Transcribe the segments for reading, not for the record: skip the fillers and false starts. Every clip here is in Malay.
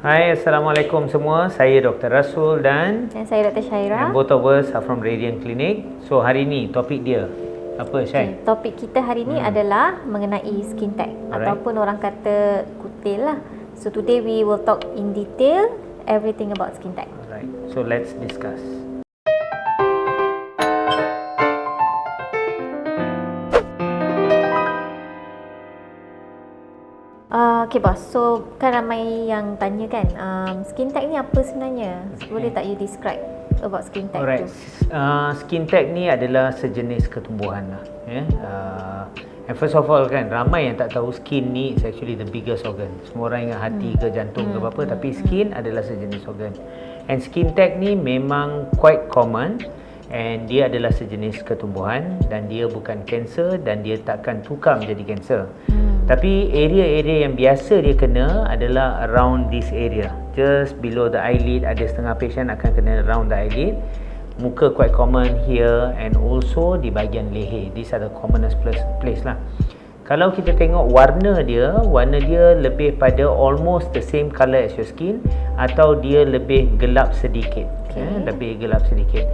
Hai, Assalamualaikum semua. Saya Dr. Rasul dan saya Dr. Syaira. And both of us are from Radiant Clinic. So hari ni topik dia apa, Syai? Topik kita hari ni adalah mengenai skin tag ataupun orang kata kutil lah. So today we will talk in detail everything about skin tag. Alright. So let's discuss. Okay bos, so kan ramai yang tanya kan, skin tag ni apa sebenarnya? Boleh tak you describe about skin tag Alright. tu? Skin tag ni adalah sejenis ketumbuhan lah. And first of all kan, ramai yang tak tahu skin ni is actually the biggest organ. Semua orang ingat hati ke jantung ke apa-apa, tapi skin adalah sejenis organ. And skin tag ni memang quite common. And dia adalah sejenis ketumbuhan dan dia bukan kanser dan dia takkan tukar menjadi kanser. Tapi area-area yang biasa dia kena adalah around this area. Just below the eyelid, ada setengah patient akan kena around the eyelid. Muka quite common here and also di bahagian leher. These are the commonest place lah. Kalau kita tengok warna dia lebih pada almost the same color as your skin atau dia lebih gelap sedikit. Lebih gelap sedikit.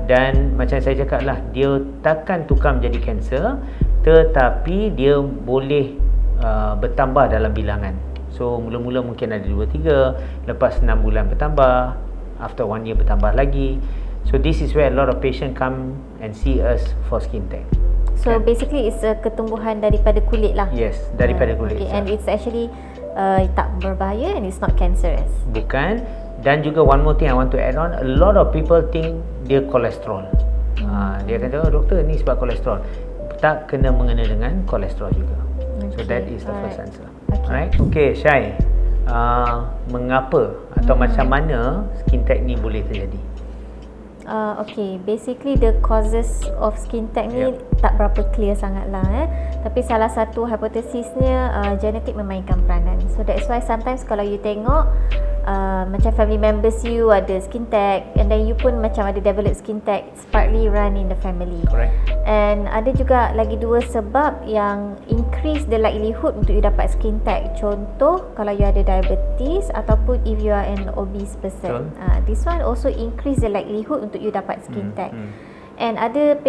Dan macam saya cakap lah, dia takkan tukar menjadi kanser, tetapi dia boleh bertambah dalam bilangan. So mula-mula mungkin ada 2-3, lepas 6 bulan bertambah, after 1 year bertambah lagi. So this is where a lot of patient come and see us for skin tag. So basically it's a ketumbuhan daripada kulit lah. Yes, daripada kulit. Okay, and it's actually tak berbahaya and it's not cancerous. Bukan. Dan juga one more thing I want to add on, a lot of people think dia kolesterol. Dia akan cakap, doktor ni sebab kolesterol. Tak kena mengena dengan kolesterol juga. So that is the first answer. Alright. Okay, Syai. Mengapa atau macam mana skin tag ni boleh terjadi? Okay, basically the causes of skin tag ni tak berapa clear sangat lah. Tapi salah satu hipotesisnya genetik memainkan peranan. So that's why sometimes kalau you tengok macam family members you ada skin tag and then you pun macam ada develop skin tag, it's partly run in the family. Correct. And ada juga lagi dua sebab yang increase the likelihood untuk you dapat skin tag. Contoh kalau you ada diabetes ataupun if you are an obese person. This one also increase the likelihood untuk you dapat skin tag. And ada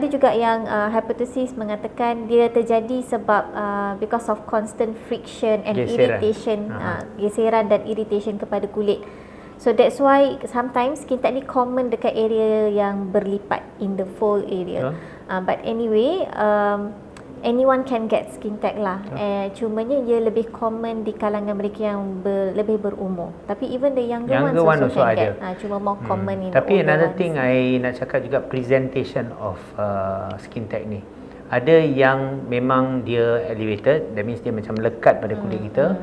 juga yang hipotesis mengatakan dia terjadi sebab because of constant friction and irritation, geseran dan irritation kepada kulit. So that's why sometimes skin tag ni common dekat area yang berlipat in the fold area. But anyway, anyone can get skin tag lah. Cumanya ia lebih common di kalangan mereka yang lebih berumur. Tapi even the younger ones also can get. Cuma more common in the older ones. Tapi another thing I nak cakap juga, presentation of skin tag ni. Ada yang memang dia elevated, that means dia macam melekat pada kulit kita.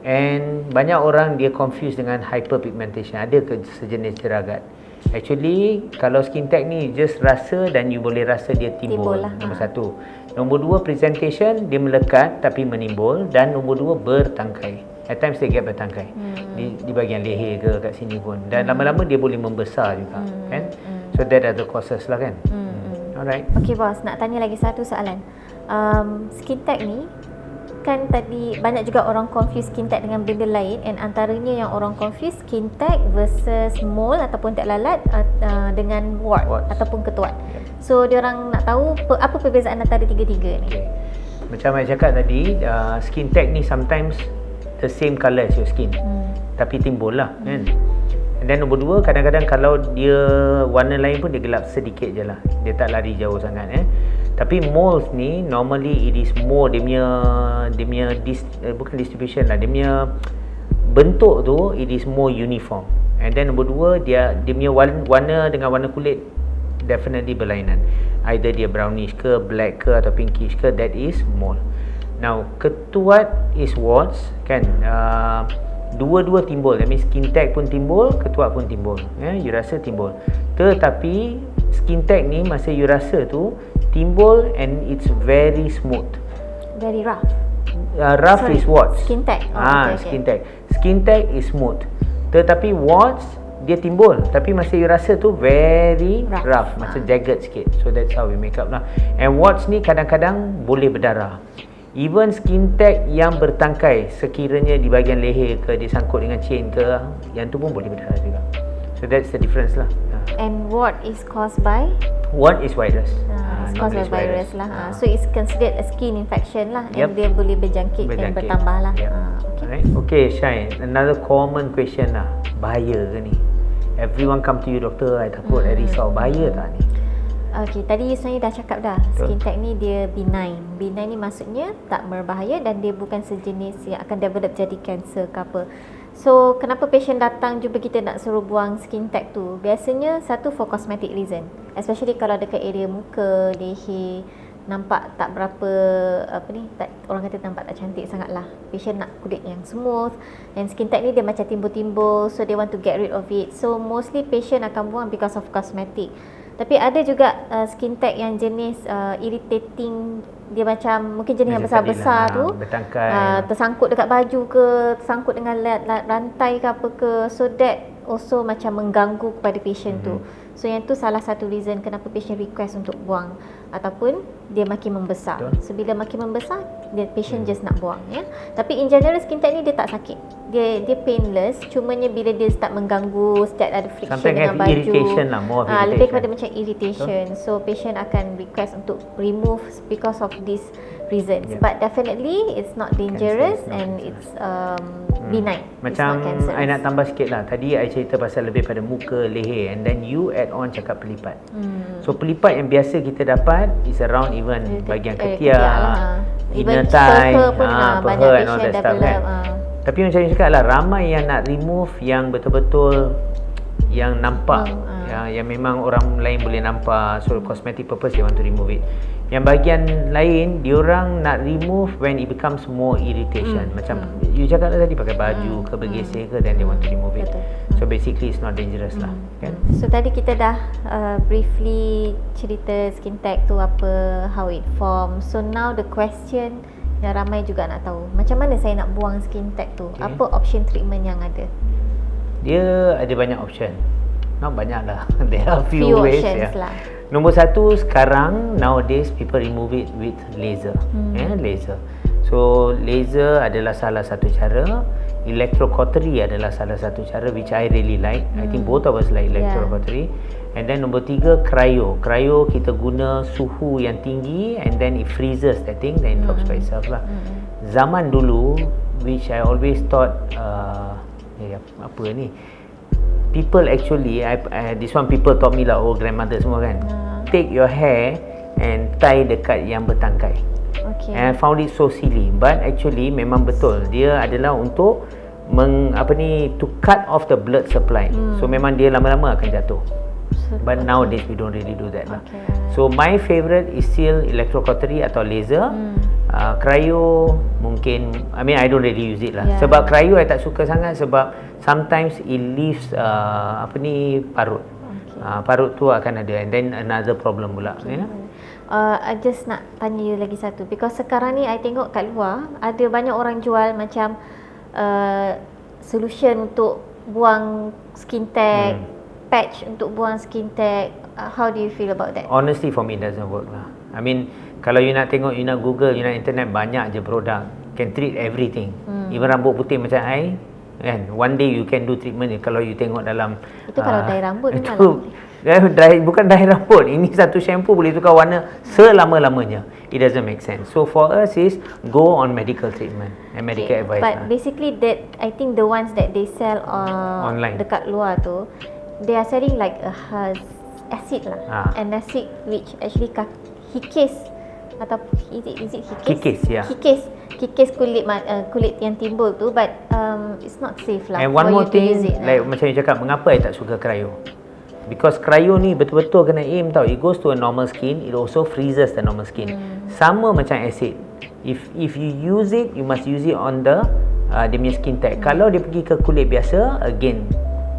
And banyak orang dia confuse dengan hyperpigmentation. Ada ke sejenis jeragat? Actually, kalau skin tag ni just rasa dan you boleh rasa dia timbul lah. Nombor satu. Nombor dua, presentation dia melekat tapi menimbul. Dan nombor dua, bertangkai. At times dia get bertangkai di bahagian leher ke kat sini pun. Dan lama-lama dia boleh membesar juga, kan? So that are the causes lah kan. Alright. Okay bos, nak tanya lagi satu soalan. Skin tag ni kan tadi banyak juga orang confuse skin tag dengan benda lain, and antaranya yang orang confuse skin tag versus mole ataupun tag lalat dengan wart ataupun ketuat. So diorang nak tahu apa perbezaan antara tiga-tiga ni. Macam saya cakap tadi, skin tag ni sometimes the same colour as your skin, tapi timbul lah kan. And then nombor dua, kadang-kadang kalau dia warna lain pun dia gelap sedikit je lah, dia tak lari jauh sangat. Tapi moles ni normally it is more dia punya bukan distribution lah, dia punya bentuk tu it is more uniform. And then nombor dua, dia punya warna dengan warna kulit definitely berlainan. Either dia brownish ke, black ke atau pinkish ke, that is mole. Now ketuat is warts kan. Dua-dua timbul, that means skin tag pun timbul, ketuat pun timbul. You rasa timbul. Tetapi skin tag ni masa you rasa tu timbul and it's very smooth. Very rough. Rough is warts. Skin tag. Skin tag. Skin tag is smooth. Tetapi warts dia timbul, tapi masa you rasa tu very rough, macam jagged sikit. So that's how we make up lah. And warts ni kadang-kadang boleh berdarah. Even skin tag yang bertangkai, sekiranya di bahagian leher ke, dia sangkut dengan chain ke, yang tu pun boleh berdarah juga. So that's the difference lah. And what is caused by? One is virus. It's caused by virus lah. So it's considered a skin infection lah, Yep. and dia boleh berjangkit dan bertambah lah. Yep. Okay. Alright. Okay, Shine. Another common question lah. Bahaya ke ni? Everyone come to you, doktor, I takut, I risau. Bahaya tak ni? Okay, tadi sebenarnya dah cakap dah. Skin tag ni dia benign. Benign ni maksudnya tak berbahaya dan dia bukan sejenis yang akan develop jadi kanser ke apa. So, kenapa patient datang jumpa kita nak suruh buang skin tag tu? Biasanya satu for cosmetic reason. Especially kalau dekat area muka, leher, nampak tak berapa orang kata nampak tak cantik sangat lah. Patient nak kulit yang smooth, and skin tag ni dia macam timbul-timbul, so they want to get rid of it. So mostly patient akan buang because of cosmetic. Tapi ada juga skin tag yang jenis irritating, dia macam mungkin jenis yang besar-besar tu, tersangkut dekat baju ke, tersangkut dengan rantai ke apa ke, so that also macam mengganggu kepada patient tu. So yang tu salah satu reason kenapa patient request untuk buang, ataupun dia makin membesar. So bila makin membesar, dia patient just nak buang, ya. Tapi in general skin tag ni dia tak sakit. Dia painless, cumanya bila dia start mengganggu, start ada friction dengan baju, irritation lah, more of irritation. lebih kepada macam irritation. So patient akan request untuk remove because of this reasons. But definitely it's not dangerous and it's benign. Macam I nak tambah sikit lah. Tadi I cerita pasal lebih pada muka, leher, and then you add on cakap pelipat. So pelipat yang biasa kita dapat is around even bahagian ketiak, inner thigh, peha and all that stuff kan. Tapi macam you cakap lah, ramai yang nak remove yang betul-betul yang nampak, yang memang orang lain boleh nampak. So cosmetic purpose they want to remove it. Yang bahagian lain diorang nak remove when it becomes more irritation. Macam you cakap tadi, pakai baju ke, bergeser ke, then they want to remove it. So basically it's not dangerous lah, kan? So tadi kita dah briefly cerita skin tag tu apa, how it forms. So now the question yang ramai juga nak tahu, macam mana saya nak buang skin tag tu? Apa option treatment yang ada? Dia ada banyak option. Not banyak lah. There are few ways options lah. Nombor satu, sekarang nowadays people remove it with laser. Laser. So laser adalah salah satu cara. Electrocautery adalah salah satu cara, which I really like. I think both of us like electrocautery. And then nombor tiga, cryo. Cryo kita guna suhu yang tinggi, and then it freezes that thing, then it drops by itself lah. Zaman dulu, which I always thought apa ni, people actually, this one people taught me lah, grandmother semua kan, take your hair and tie dekat yang bertangkai. And I found it so silly, but actually memang betul, dia adalah untuk to cut off the blood supply. So memang dia lama-lama akan jatuh. But nowadays we don't really do that lah. So my favourite is still electrocautery atau laser. Cryo mungkin, I don't really use it lah. Sebab cryo I tak suka sangat, sebab sometimes it leaves parut. Parut tu akan ada, and then another problem pula. I just nak tanya you lagi satu, because sekarang ni I tengok kat luar ada banyak orang jual macam solution untuk buang skin tag, patch untuk buang skin tag. How do you feel about that? Honestly, for me it doesn't work lah. Kalau you nak tengok, you nak Google, you nak internet, banyak je produk can treat everything. Even rambut putih macam I kan, one day you can do treatment. Kalau you tengok dalam itu kalau dye rambut itu bukan dye rambut, ini satu shampoo boleh tukar warna selama-lamanya. It doesn't make sense. So for us is go on medical treatment and medical advice. But basically that, I think the ones that they sell online dekat luar tu, they are selling like a acid lah, an acid which actually kikis atau is it kikis kulit yang timbul tu, but it's not safe lah. And one more thing, like macam you cakap, mengapa I tak suka cryo? Because cryo ni betul-betul kena aim tau. It goes to a normal skin, it also freezes the normal skin. Sama macam acid. If you use it, you must use it on the dia punya skin tag. Kalau dia pergi ke kulit biasa, again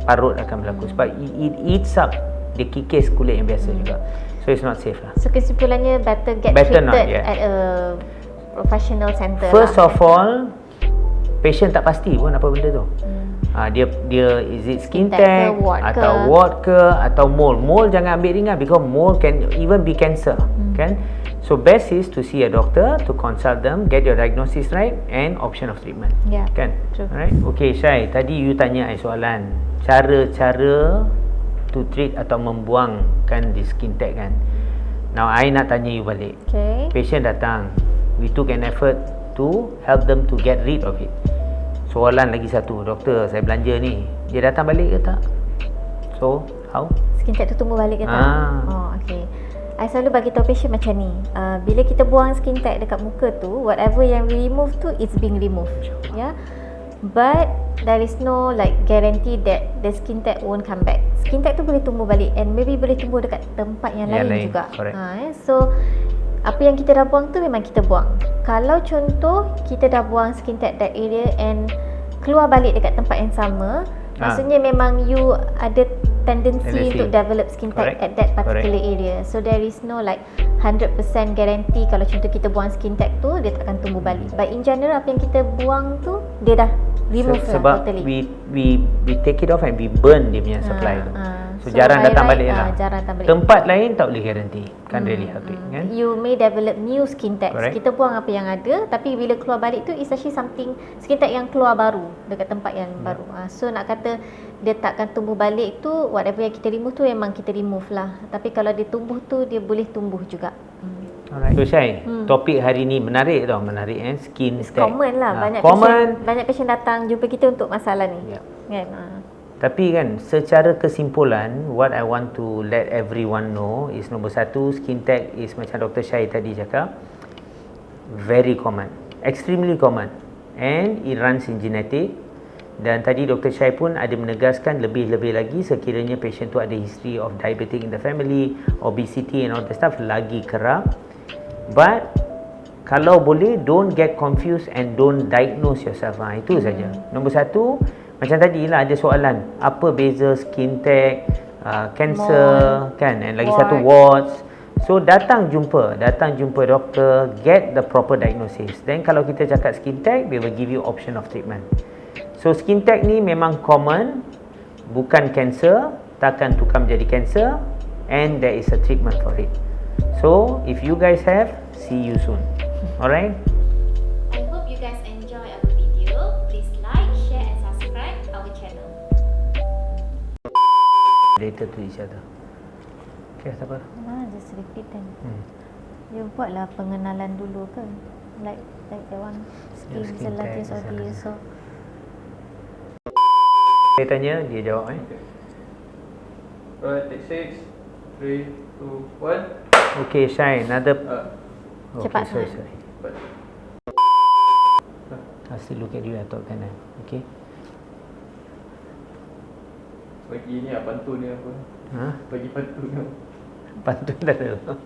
parut akan berlaku, sebab it eats up, dia kikis kulit yang biasa juga. So it's not safe lah. So kesimpulannya better treated at a professional center. First of all, patient tak pasti pun apa benda tu. Dia is it skin tag atau wart ke atau mole. Mole jangan ambil ringan, because mole can even be cancer, kan? So best is to see a doctor, to consult them, get your diagnosis right and option of treatment. Yeah, Kan? true. Alright. Okay Syai, tadi you tanya I soalan. Cara-cara to treat atau membuangkan the skin tag kan. Now I nak tanya you balik. Okay. Patient datang, we took an effort to help them to get rid of it. Soalan lagi satu, doktor saya belanja ni, dia datang balik ke tak? So, how? Skin tag tu tumbuh balik ke tak? Ah. Oh, okay. I selalu bagi tahu patient macam ni. Bila kita buang skin tag dekat muka tu, whatever yang we remove tu, it's being removed. Yeah. But there is no like guarantee that the skin tag won't come back. Skin tag tu boleh tumbuh balik and maybe boleh tumbuh dekat tempat yang lain juga. So apa yang kita dah buang tu memang kita buang. Kalau contoh kita dah buang skin tag that area and keluar balik dekat tempat yang sama, maksudnya memang you ada tendency untuk develop skin tag at that particular area. So there is no like 100% guarantee kalau contoh kita buang skin tag tu dia takkan tumbuh balik. But in general apa yang kita buang tu dia dah remove sebab totally. we take it off and we burn dia punya supply tu. So jarang datang balik lah. Jarang datang balik. Tempat lain tak boleh guarantee. Can't really help it kan. You may develop new skin tags. Correct. Kita buang apa yang ada, tapi bila keluar balik tu is actually something skin tag yang keluar baru dekat tempat yang baru. So nak kata dia takkan tumbuh balik tu, whatever yang kita remove tu memang kita remove lah. Tapi kalau dia tumbuh tu dia boleh tumbuh juga. Alright. So Syai, topik hari ni menarik tau, menarik skin It's tag. common lah. Banyak patient datang jumpa kita untuk masalah ni. Yeah. Kan? Tapi kan secara kesimpulan, what I want to let everyone know is nombor satu, skin tag is macam Dr. Syai tadi cakap, very common, extremely common, and it runs in genetic. Dan tadi Dr. Syai pun ada menegaskan lebih-lebih lagi sekiranya patient tu ada history of diabetic in the family, obesity and all that stuff, lagi kerap. But kalau boleh, don't get confused and don't diagnose yourself. Itu saja. Nombor satu, macam tadi lah ada soalan, apa beza skin tag, cancer kan, and lagi satu warts. So datang jumpa doktor, get the proper diagnosis. Then kalau kita cakap skin tag, they will give you option of treatment. So skin tag ni memang common, bukan cancer, takkan tukar menjadi cancer, and there is a treatment for it. So if you guys have, see you soon. Alright? I hope you guys enjoy our video. Please like, share and subscribe our channel. Later to each other. Okay, tak apa. Just repeat then. You buatlah pengenalan dulu ke? Like that one skin Zelatis or so. Saya tanya, dia jawab Alright, take 6, 3, 2, 1. Okay, Syai, another... Cepat sorry. Cepat. I still look at you, I thought kan. Okay. Bagi ni pantun ni apa? Ha? Bagi pantun ni. Pantun dah ada.